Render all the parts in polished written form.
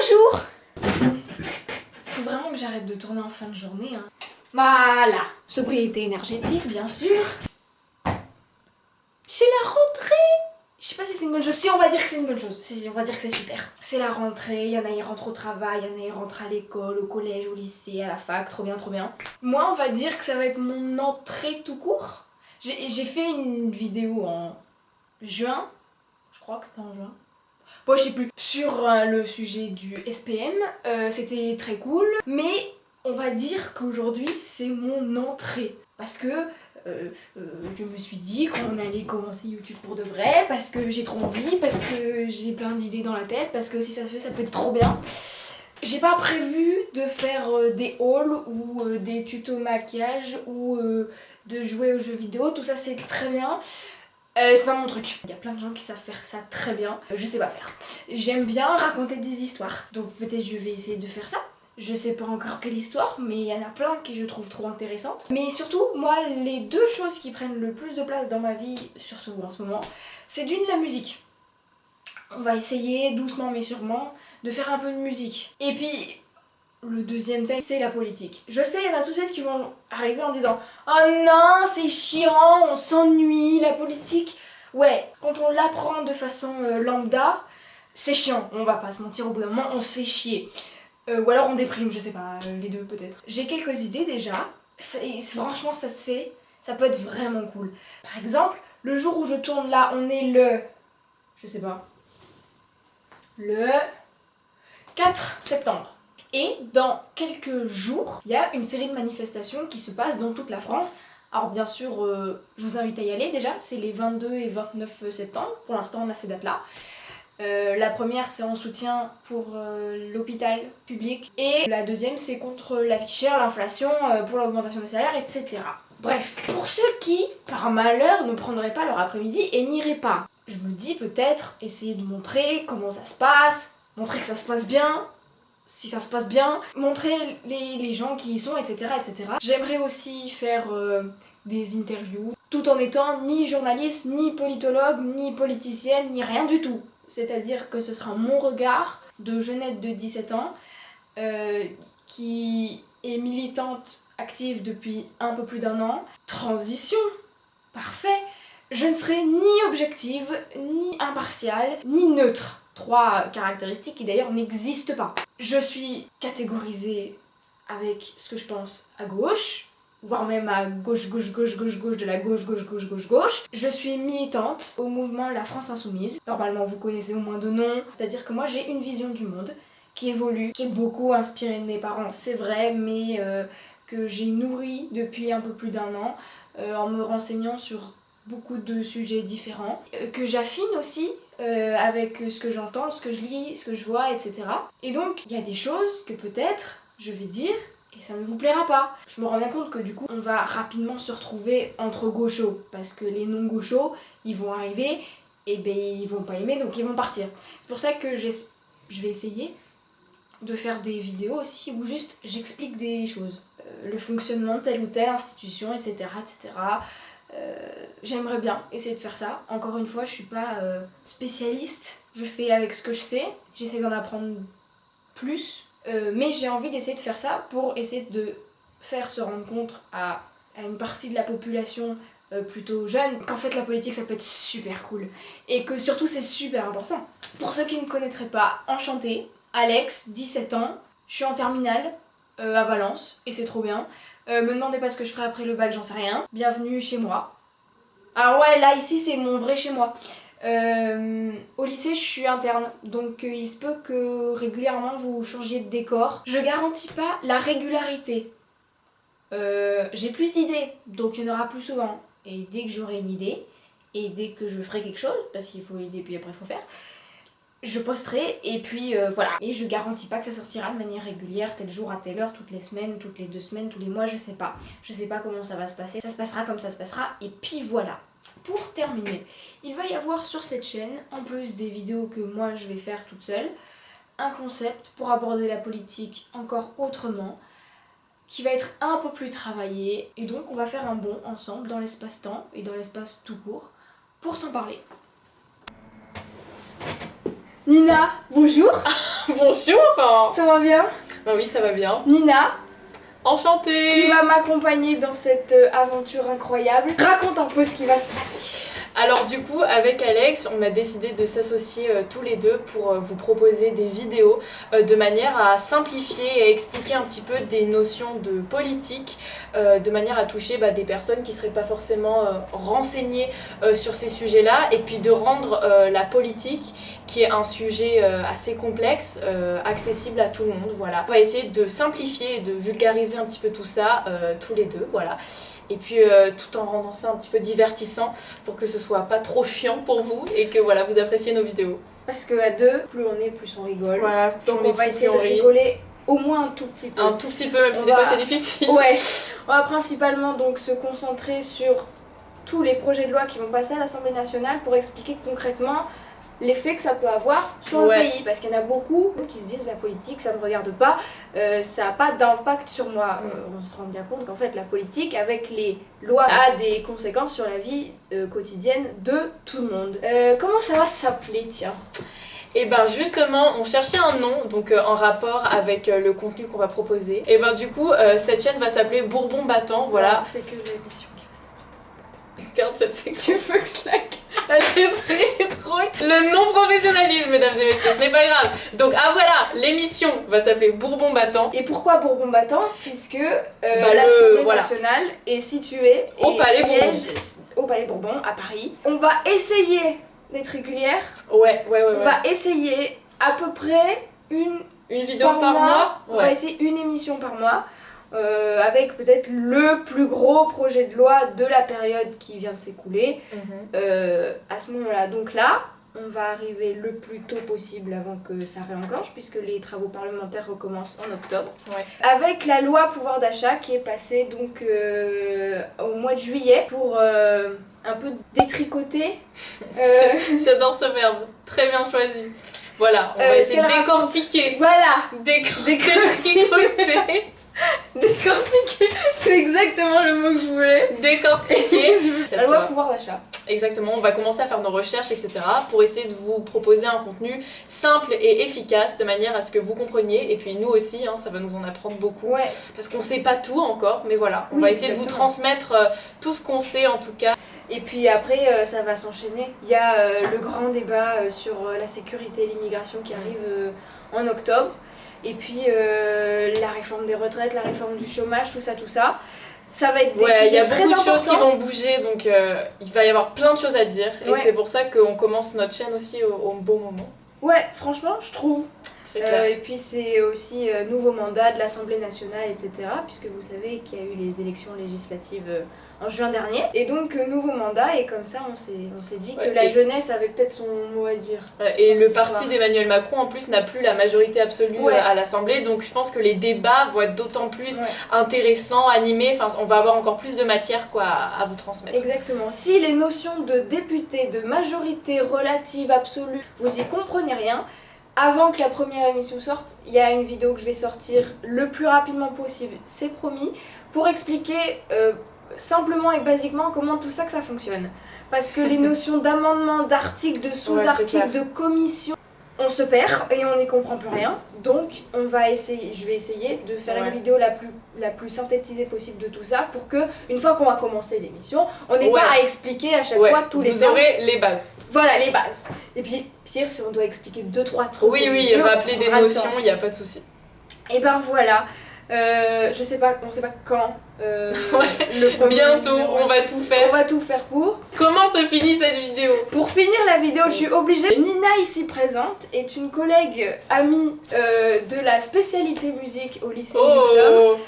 Bonjour! Faut vraiment que j'arrête de tourner en fin de journée, hein. Voilà, sobriété énergétique, bien sûr. C'est la rentrée! Je sais pas si c'est une bonne chose. Si, on va dire que c'est une bonne chose. Si, on va dire que c'est super. C'est la rentrée, il y en a, ils rentrent au travail, il y en a, ils rentrent à l'école, au collège, au lycée, à la fac, trop bien, trop bien. Moi, on va dire que ça va être mon entrée tout court. J'ai fait une vidéo en juin, je crois que c'était en juin. Bon, je sais plus. Sur le sujet du SPM, c'était très cool, mais on va dire qu'aujourd'hui c'est mon entrée. Parce que je me suis dit qu'on allait commencer YouTube pour de vrai, parce que j'ai trop envie, parce que j'ai plein d'idées dans la tête, parce que si ça se fait, ça peut être trop bien. J'ai pas prévu de faire des hauls ou des tutos maquillage ou de jouer aux jeux vidéo, tout ça c'est très bien. C'est pas mon truc. Il y a plein de gens qui savent faire ça très bien. Je sais pas faire. J'aime bien raconter des histoires. Donc peut-être je vais essayer de faire ça. Je sais pas encore quelle histoire, mais il y en a plein que je trouve trop intéressantes. Mais surtout, moi, les deux choses qui prennent le plus de place dans ma vie, surtout en ce moment, c'est d'une, la musique. On va essayer, doucement mais sûrement, de faire un peu de musique. Et puis, le deuxième thème, c'est la politique. Je sais, il y en a tout de suite qui vont arriver en disant « Oh non, c'est chiant, on s'ennuie, la politique !» Ouais, quand on l'apprend de façon lambda, c'est chiant, on va pas se mentir, au bout d'un moment, on se fait chier. Ou alors on déprime, je sais pas, les deux peut-être. J'ai quelques idées déjà, franchement ça se fait, ça peut être vraiment cool. Par exemple, le jour où je tourne là, on est le... je sais pas... le 4 septembre. Et dans quelques jours, il y a une série de manifestations qui se passent dans toute la France. Alors bien sûr, je vous invite à y aller déjà, c'est les 22 et 29 septembre, pour l'instant on a ces dates-là. La première c'est en soutien pour l'hôpital public et la deuxième c'est contre la vie chère, l'inflation, pour l'augmentation des salaires, etc. Bref, pour ceux qui, par malheur, ne prendraient pas leur après-midi et n'iraient pas, je me dis peut-être essayer de montrer comment ça se passe, montrer que ça se passe bien, si ça se passe bien, montrer les gens qui y sont, etc. etc. J'aimerais aussi faire des interviews, tout en étant ni journaliste, ni politologue, ni politicienne, ni rien du tout. C'est-à-dire que ce sera mon regard de jeunette de 17 ans qui est militante active depuis un peu plus d'1 an. Transition, parfait. Je ne serai ni objective, ni impartiale, ni neutre. 3 caractéristiques qui d'ailleurs n'existent pas. Je suis catégorisée avec ce que je pense à gauche, voire même à gauche de la gauche. Je suis militante au mouvement La France Insoumise. Normalement vous connaissez au moins de nom. C'est-à-dire que moi j'ai une vision du monde qui évolue, qui est beaucoup inspirée de mes parents, c'est vrai, mais que j'ai nourri depuis un peu plus d'1 an en me renseignant sur beaucoup de sujets différents, que j'affine aussi avec ce que j'entends, ce que je lis, ce que je vois, etc. Et donc, il y a des choses que peut-être je vais dire et ça ne vous plaira pas. Je me rends bien compte que du coup, on va rapidement se retrouver entre gauchos, parce que les non-gauchos, ils vont arriver et ben ils vont pas aimer, donc ils vont partir. C'est pour ça que je vais essayer de faire des vidéos aussi où juste j'explique des choses. Le fonctionnement de telle ou telle institution, etc. etc. J'aimerais bien essayer de faire ça. Encore une fois, je suis pas spécialiste. Je fais avec ce que je sais. J'essaie d'en apprendre plus. Mais j'ai envie d'essayer de faire ça pour essayer de faire se rendre compte à une partie de la population plutôt jeune qu'en fait la politique ça peut être super cool. Et que surtout c'est super important. Pour ceux qui ne me connaîtraient pas, enchantée. Alex, 17 ans. Je suis en terminale à Valence et c'est trop bien. Me demandez pas ce que je ferai après le bac, j'en sais rien. Bienvenue chez moi. Alors ouais, là ici c'est mon vrai chez moi. Au lycée je suis interne, donc il se peut que régulièrement vous changiez de décor. Je garantis pas la régularité. J'ai plus d'idées, donc il y en aura plus souvent. Et dès que j'aurai une idée, et dès que je ferai quelque chose, parce qu'il faut aider puis après il faut faire, je posterai et puis voilà. Et je garantis pas que ça sortira de manière régulière, tel jour à telle heure, toutes les semaines, toutes les 2 semaines, tous les mois, je sais pas. Je sais pas comment ça va se passer. Ça se passera comme ça se passera et puis voilà. Pour terminer, il va y avoir sur cette chaîne, en plus des vidéos que moi je vais faire toute seule, un concept pour aborder la politique encore autrement, qui va être un peu plus travaillé. Et donc on va faire un bond ensemble dans l'espace-temps et dans l'espace tout court pour s'en parler. Nina, bonjour. Bonjour. Ça va bien? Bah oui, ça va bien. Nina, Enchantée. qui va m'accompagner dans cette aventure incroyable. Raconte un peu ce qui va se passer. Alors du coup, avec Alex, on a décidé de s'associer tous les deux pour vous proposer des vidéos de manière à simplifier et expliquer un petit peu des notions de politique, de manière à toucher des personnes qui seraient pas forcément renseignées sur ces sujets-là, et puis de rendre la politique, qui est un sujet assez complexe, accessible à tout le monde. Voilà. On va essayer de simplifier et de vulgariser un petit peu tout ça tous les deux, voilà. Et puis tout en rendant ça un petit peu divertissant pour que ce soit pas trop chiant pour vous et que voilà, vous appréciez nos vidéos. Parce qu'à deux, plus on est, plus on rigole. Voilà, donc on va essayer de rigoler au moins un tout petit peu. Un tout petit peu, même si des fois c'est difficile. Ouais, on va principalement donc se concentrer sur tous les projets de loi qui vont passer à l'Assemblée nationale pour expliquer concrètement l'effet que ça peut avoir sur le pays, parce qu'il y en a beaucoup qui se disent la politique ça me regarde pas, ça n'a pas d'impact sur moi. On se rend bien compte qu'en fait la politique avec les lois a des conséquences sur la vie quotidienne de tout le monde. Comment ça va s'appeler, tiens? Et ben justement, on cherchait un nom donc en rapport avec le contenu qu'on va proposer. Et ben du coup, cette chaîne va s'appeler Bourbon Battant, voilà. C'est que l'émission qui va s'appeler. Regarde cette section. Tu veux que je like? Très drôle. Le non-professionnalisme, mesdames et messieurs, ce n'est pas grave. Donc voilà, l'émission va s'appeler Bourbon Battant. Et pourquoi Bourbon Battant? Puisque l'Assemblée nationale est située au Palais Bourbon. Au Palais Bourbon à Paris. On va essayer d'être régulière. Ouais. On va essayer à peu près une vidéo par mois. On va essayer une émission par mois. Avec peut-être le plus gros projet de loi de la période qui vient de s'écouler à ce moment-là. Donc là, on va arriver le plus tôt possible avant que ça réenclenche, puisque les travaux parlementaires recommencent en octobre. Avec la loi pouvoir d'achat qui est passée donc au mois de juillet pour un peu détricoter. J'adore ce verbe, très bien choisi. Voilà, on va essayer de décortiquer. Voilà, décortiquer. Décortiquer, c'est exactement le mot que je voulais. Décortiquer. La loi pouvoir d'achat. Exactement, on va commencer à faire nos recherches, etc. pour essayer de vous proposer un contenu simple et efficace de manière à ce que vous compreniez. Et puis nous aussi, ça va nous en apprendre beaucoup. Parce qu'on sait pas tout encore, mais voilà, on va essayer de vous transmettre tout ce qu'on sait en tout cas. Et puis après, ça va s'enchaîner. Il y a le grand débat sur la sécurité et l'immigration qui arrive en octobre. Et puis la réforme des retraites, la réforme du chômage, tout ça. Ça va être des sujets très importants. Il y a beaucoup de choses qui vont bouger, donc il va y avoir plein de choses à dire. Et c'est pour ça qu'on commence notre chaîne aussi au bon moment. Ouais, franchement, je trouve. C'est clair. Et puis c'est aussi nouveau mandat de l'Assemblée nationale, etc. Puisque vous savez qu'il y a eu les élections législatives en juin dernier. Et donc nouveau mandat, et comme ça on s'est dit que la jeunesse avait peut-être son mot à dire. Et le parti d'Emmanuel Macron en plus n'a plus la majorité absolue à l'Assemblée, donc je pense que les débats vont être d'autant plus intéressants, animés, enfin on va avoir encore plus de matière à vous transmettre. Exactement. Si les notions de député, de majorité relative absolue, vous y comprenez rien, avant que la première émission sorte, il y a une vidéo que je vais sortir le plus rapidement possible, c'est promis, pour expliquer simplement et basiquement comment tout ça que ça fonctionne. Parce que les notions d'amendement, d'articles, de sous-articles, de commission, on se perd et on n'y comprend plus rien. Donc je vais essayer de faire une vidéo la plus synthétisée possible de tout ça pour que, une fois qu'on va commencer l'émission, on n'ait pas à expliquer à chaque fois tous les termes. Vous aurez les bases. Voilà, les bases. Et puis, pire, si on doit expliquer 2-3 trucs. Oui, rappeler des notions, il n'y a pas de souci. Et ben voilà. On sait pas quand. Le premier bientôt, on va tout faire. On va tout faire pour. Comment se finit cette vidéo? Pour finir la vidéo, je suis obligée. Nina, ici présente, est une collègue amie de la spécialité musique au lycée où nous sommes.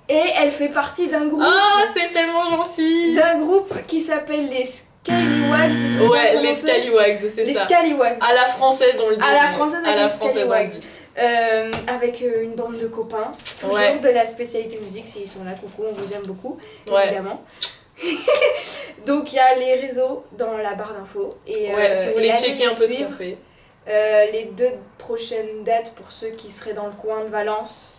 Et elle fait partie d'un groupe. Ah, c'est tellement gentil! D'un groupe qui s'appelle les Scallywags. Les Scallywags, c'est ça. Les Scallywags. À la française, on le dit. À la française, avec les Scallywags. Avec une bande de copains, toujours de la spécialité musique, s'ils sont là, coucou, on vous aime beaucoup, évidemment. Donc il y a les réseaux dans la barre d'infos. Et si vous voulez checker un peu ce qu'on fait. Les 2 prochaines dates pour ceux qui seraient dans le coin de Valence.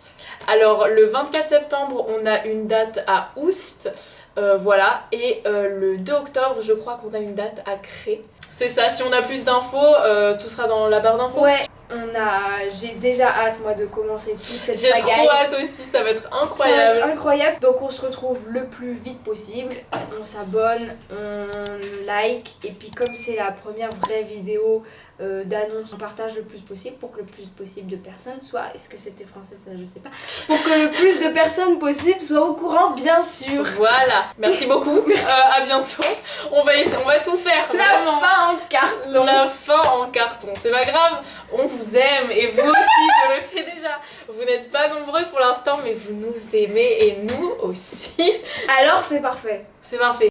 Alors le 24 septembre, on a une date à Oust, voilà, et le 2 octobre, je crois qu'on a une date à Cré. C'est ça, si on a plus d'infos, tout sera dans la barre d'infos. Ouais. J'ai déjà hâte moi de commencer toute cette J'ai pagaille. trop hâte aussi, ça va être Ça va incroyable. être incroyable. Donc on se retrouve le plus vite possible. On s'abonne, on like. Et puis comme c'est la première vraie vidéo d'annonce, on partage le plus possible pour que le plus possible de personnes soient... Est-ce que c'était français ça? Je sais pas. Pour que le plus de personnes possible soient au courant, bien sûr. Voilà, merci beaucoup. À bientôt. On va tout faire. La vraiment. fin en carton. La fin en carton. C'est pas grave, on vous aime et vous aussi, je le sais déjà. Vous n'êtes pas nombreux pour l'instant, mais vous nous aimez et nous aussi. Alors c'est parfait. C'est parfait.